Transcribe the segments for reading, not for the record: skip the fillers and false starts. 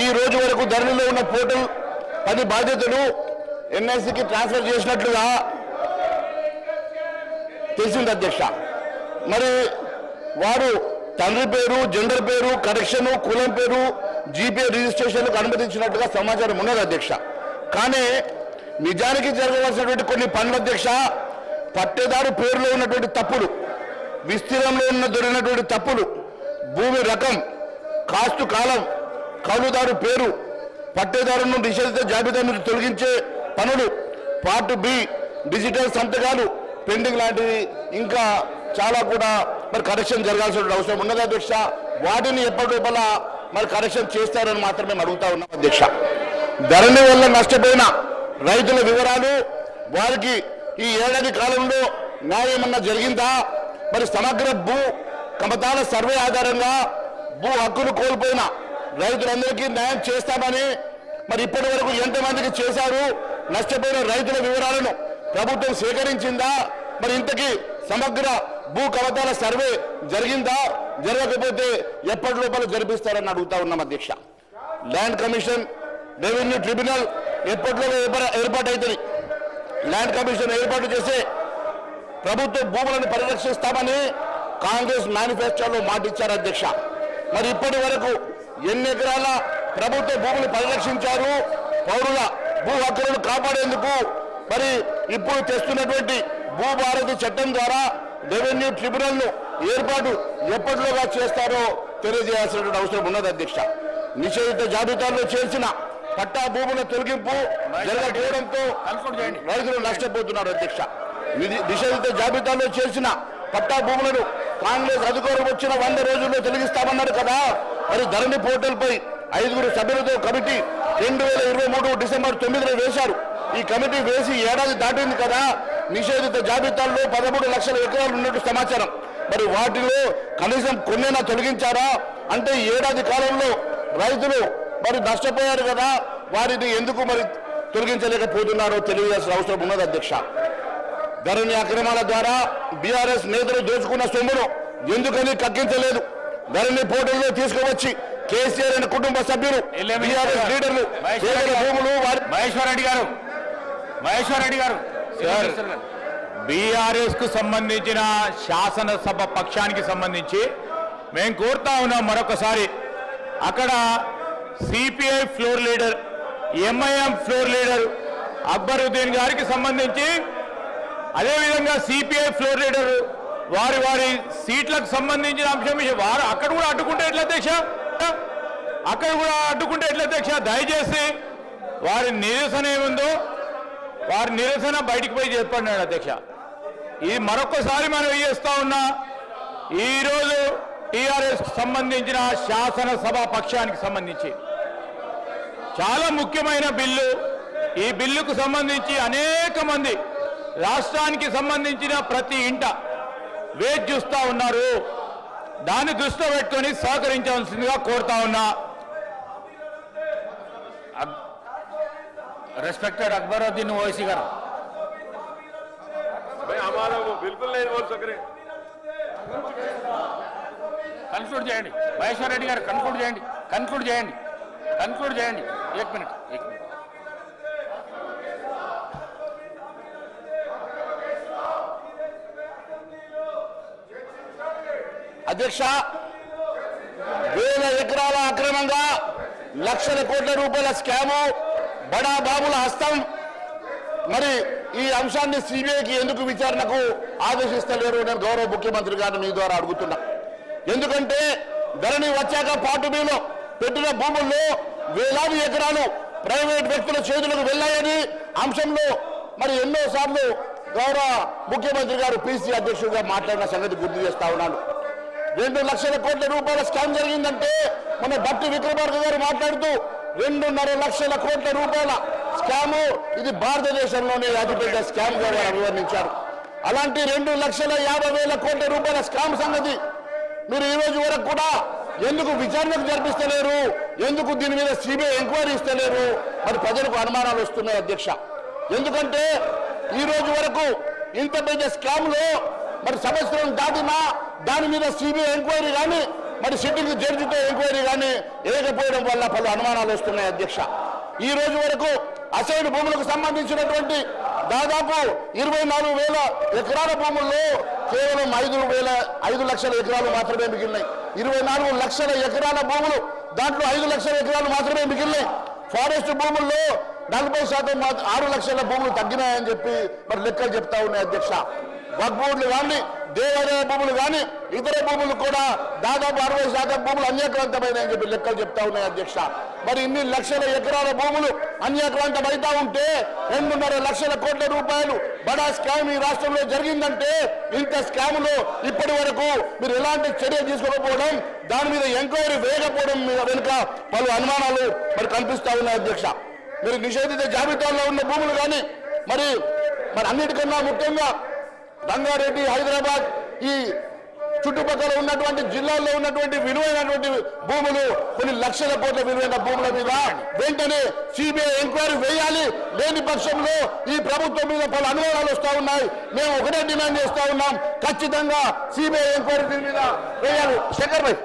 ఈ రోజు వరకు ధరణిలో ఉన్న పోర్టల్ పని బాధ్యతలు ఎన్ఐసికి ట్రాన్స్ఫర్ చేసినట్లుగా తెలిసింది అధ్యక్ష. మరి వారు తండ్రి పేరు, జెండర్ పేరు, కరెక్షన్, కులం పేరు, జీపే రిజిస్ట్రేషన్లకు అనుమతించినట్టుగా సమాచారం ఉన్నది అధ్యక్ష. కానీ నిజానికి జరగవలసినటువంటి కొన్ని పనుల అధ్యక్ష, పట్టేదారు పేరులో ఉన్నటువంటి తప్పులు, విస్తీర్ణంలో ఉన్న దొరికినటువంటి తప్పులు, భూమి రకం, కాస్తు కాలం, కౌలుదారు పేరు, పట్టేదారును నిషేధిత జాబితా నుంచి తొలగించే పనులు, పార్ట్ బి డిజిటల్ సంతకాలు పెండింగ్ లాంటివి ఇంకా చాలా కూడా మరి కరెక్షన్ జరగాల్సిన అవసరం ఉన్నది అధ్యక్ష. వాటిని ఎప్పటిలోపల మరి కరెక్షన్ చేస్తారని మాత్రమే అడుగుతా ఉన్నాం అధ్యక్ష. ధరణి వల్ల నష్టపోయిన రైతుల వివరాలు, వారికి ఈ ఏడాది కాలంలో న్యాయమన్నా జరిగిందా, మరి సమగ్ర భూ కమతాల సర్వే ఆధారంగా భూ హక్కులు కోల్పోయిన రైతులందరికీ న్యాయం చేస్తామని మరి ఇప్పటి వరకు ఎంతమందికి చేశారు, నష్టపోయిన రైతుల వివరాలను ప్రభుత్వం సేకరించిందా, మరి ఇంతకీ సమగ్ర భూ కమతాల సర్వే జరిగిందా, జరగకపోతే ఎప్పటి లోపల జరిపిస్తారని అడుగుతా ఉన్నాం అధ్యక్ష. ల్యాండ్ కమిషన్, రెవెన్యూ ట్రిబ్యునల్ ఎప్పటిలో ఏర్పాటవుతుంది. ల్యాండ్ కమిషన్ ఏర్పాటు చేసే ప్రభుత్వ భూములను పరిరక్షిస్తామని కాంగ్రెస్ మేనిఫెస్టోలో మాటిచ్చారు అధ్యక్ష. మరి ఇప్పటి వరకు ఎన్ని ఎకరాల ప్రభుత్వ భూములు పరిరక్షించారు, పౌరుల భూ హక్కులను కాపాడేందుకు మరి ఇప్పుడు తెస్తున్నటువంటి భూభారతి చట్టం ద్వారా రెవెన్యూ ట్రిబ్యునల్ను ఏర్పాటు ఎప్పటిలోగా చేస్తారో తెలియజేయాల్సినటువంటి అవసరం ఉన్నది అధ్యక్ష. నిషేధిత జాబితాల్లో చేర్చిన పట్టా భూముల తొలగింపు జరగకపోవడంతో రైతులు నష్టపోతున్నారు అధ్యక్ష. నిషేధిత జాబితాలో చేర్చిన పట్టా భూములను కాంగ్రెస్ అధికారం వచ్చిన 100 రోజుల్లో తొలగిస్తామన్నారు కదా. మరి ధరణి పోర్టల్ పై 5 సభ్యులతో కమిటీ 2023 డిసెంబర్ 9 వేశారు. ఈ కమిటీ వేసి ఏడాది దాటింది కదా. నిషేధిత జాబితాల్లో 13 లక్షల ఎకరాలు ఉన్నట్టు సమాచారం. మరి వాటిలో కనీసం కొన్నైనా తొలగించారా? అంటే ఏడాది కాలంలో రైతులు మరి నష్టపోయారు కదా, వారిని ఎందుకు మరి తొలగించలేకపోతున్నారో తెలియాల్సిన అవసరం ఉన్నది అధ్యక్ష. ధరణి అక్రమాల ద్వారా బీఆర్ఎస్ నేతలు దోచుకున్న సొమ్మును ఎందుకని కక్కించలేదు? ధరణి పోర్టల్లో తీసుకువచ్చి కేసీఆర్ అనే కుటుంబ సభ్యులు, బీఆర్ఎస్ లీడర్లు భూములు మహేశ్వర్ రెడ్డి గారు బీఆర్ఎస్ కు సంబంధించిన శాసనసభ పక్షానికి సంబంధించి మేము కోరుతా ఉన్నాం మరొకసారి, అక్కడ CPI floor leader, MIM floor leader Akbaruddin గారికి సంబంధించి, అదేవిధంగా సిపిఐ ఫ్లోర్ లీడర్ వారి సీట్లకు సంబంధించిన అంశం వారు అక్కడ కూడా అడ్డుకుంటే ఎట్లా అధ్యక్ష? దయచేసి వారి నిరసన ఏముందో వారి నిరసన బయటికి పోయి చెప్పన్నాడు అధ్యక్ష. ఇది మరొకసారి మనం చేస్తా ఉన్నా, ఈరోజు టీఆర్ఎస్ సంబంధించిన శాసనసభ పక్షానికి సంబంధించి చాలా ముఖ్యమైన బిల్లు. ఈ బిల్లుకు సంబంధించి అనేక మంది రాష్ట్రానికి సంబంధించిన ప్రతి ఇంట వేచి చూస్తూ ఉన్నారు. దాన్ని దృష్టిలో పెట్టుకొని సహకరించవలసిందిగా కోరుతా ఉన్నా. రెస్పెక్టెడ్ అక్బరుద్దీన్ ఓవైసీ గారు. కన్క్లూడ్ చేయండి. మహేశ్వర్ రెడ్డి గారు కన్క్లూడ్ చేయండి. एक मिनट అధ్యక్ష, వేల ఎకరాల అక్రమంగా లక్షల కోట్ల రూపాయల స్కాము, బడా బాబుల హస్తం. మరి ఈ అంశాన్ని సిబిఐకి ఎందుకు విచారణకు ఆదేశిస్తలేరు? నేను గౌరవ ముఖ్యమంత్రి గారిని మీ ద్వారా అడుగుతున్నా. ఎందుకంటే ధరణి వచ్చాక పార్ట్ బిలో పెట్టిన భూముల్లో వేలాది ఎకరాలు ప్రైవేట్ వ్యక్తుల చేతులకు వెళ్ళాయని అంశంలో మరి ఎన్నోసార్లు గౌరవ ముఖ్యమంత్రి గారు పిసి అధ్యక్షుడిగా మాట్లాడిన సంగతి గుర్తు చేస్తా ఉన్నాను. 2 లక్షల కోట్ల రూపాయల స్కామ్ జరిగిందంటే మన భట్టి విక్రమార్క గారు మాట్లాడుతూ 2.5 లక్షల కోట్ల రూపాయల స్కాము, ఇది భారతదేశంలోనే అతిపెద్ద స్కామ్ గా అభివర్ణించారు. అలాంటి 2,50,000 కోట్ల రూపాయల స్కామ్ సంగతి మీరు ఈ రోజు వరకు కూడా ఎందుకు విచారణకు జరిపిస్తలేరు? ఎందుకు దీని మీద సిబిఐ ఎంక్వైరీ ఇస్తలేరు? మరి ప్రజలకు అనుమానాలు వస్తున్నాయి అధ్యక్ష. ఎందుకంటే ఈ రోజు వరకు ఇంత పెద్ద స్కామ్ లో మరి సంవత్సరం దాటినా దాని మీద సిబిఐ ఎంక్వైరీ కానీ మరి సిట్టింగ్ జడ్జితో ఎంక్వైరీ కానీ వేయకపోవడం వల్ల పలు అనుమానాలు వస్తున్నాయి అధ్యక్ష. ఈ రోజు వరకు అసైన్ భూములకు సంబంధించినటువంటి దాదాపు 24,000 ఎకరాల భూముల్లో కేవలం 5 లక్షల ఎకరాలు మాత్రమే మిగిలినాయి. 24 లక్షల ఎకరాల భూములు, దాంట్లో 5 లక్షల ఎకరాలు మాత్రమే మిగిలినాయి. ఫారెస్ట్ భూముల్లో 40% 6 లక్షల భూములు తగ్గినాయని చెప్పి మరి లెక్కలు చెప్తా ఉన్నాయి అధ్యక్ష. వక్ఫ్ బోర్డులు కానీ, దేవాలయ భూములు కానీ, ఇతర భూములు కూడా దాదాపు 60% భూములు అన్యాక్రాంతమైనాయని చెప్పి లెక్కలు చెప్తా ఉన్నాయి అధ్యక్ష. మరి ఇన్ని లక్షల ఎకరాల భూములు అన్యాక్రాంతం అవుతా ఉంటే 2.5 లక్షల కోట్ల రూపాయలు బడా స్కామ్ ఈ రాష్ట్రంలో జరిగిందంటే, ఇంత స్కాములో ఇప్పటి వరకు మీరు ఎలాంటి చర్య తీసుకోకపోవడం, దాని మీద ఎంక్వైరీ వేయకపోవడం మీద వెనుక పలు అనుమానాలు మరి కనిపిస్తా ఉన్నాయి అధ్యక్ష. మీరు నిషేధిత జాబితాలో ఉన్న భూములు కానీ మరి అన్నిటికన్నా ముఖ్యంగా రంగారెడ్డి, హైదరాబాద్ ఈ చుట్టుపక్కల ఉన్నటువంటి జిల్లాల్లో ఉన్నటువంటి విలువైనటువంటి భూములు, కొన్ని లక్షల కోట్ల విలువైన భూముల మీద వెంటనే సిబిఐ ఎంక్వైరీ వేయాలి. లేని పక్షంలో ఈ ప్రభుత్వం మీద పలు అనుమానాలు వస్తూ ఉన్నాయి. మేము ఒకటే డిమాండ్ చేస్తా ఉన్నాం, ఖచ్చితంగా సిబిఐ ఎంక్వైరీ దీని మీద వేయాలి. శంకర్ భాయ్,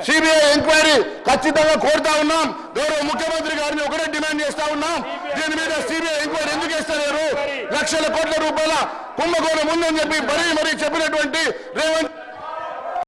సిబిఐ ఎంక్వైరీ ఖచ్చితంగా కోరుతా ఉన్నాం. గౌరవ ముఖ్యమంత్రి గారిని ఒకటే డిమాండ్ చేస్తా ఉన్నాం, దీని మీద సిబిఐ ఎంక్వైరీ ఎందుకు చేస్తారు? లక్షల కోట్ల రూపాయల కుంభకోణం ఉందని చెప్పి మరీ చెప్పినటువంటి రేవంత్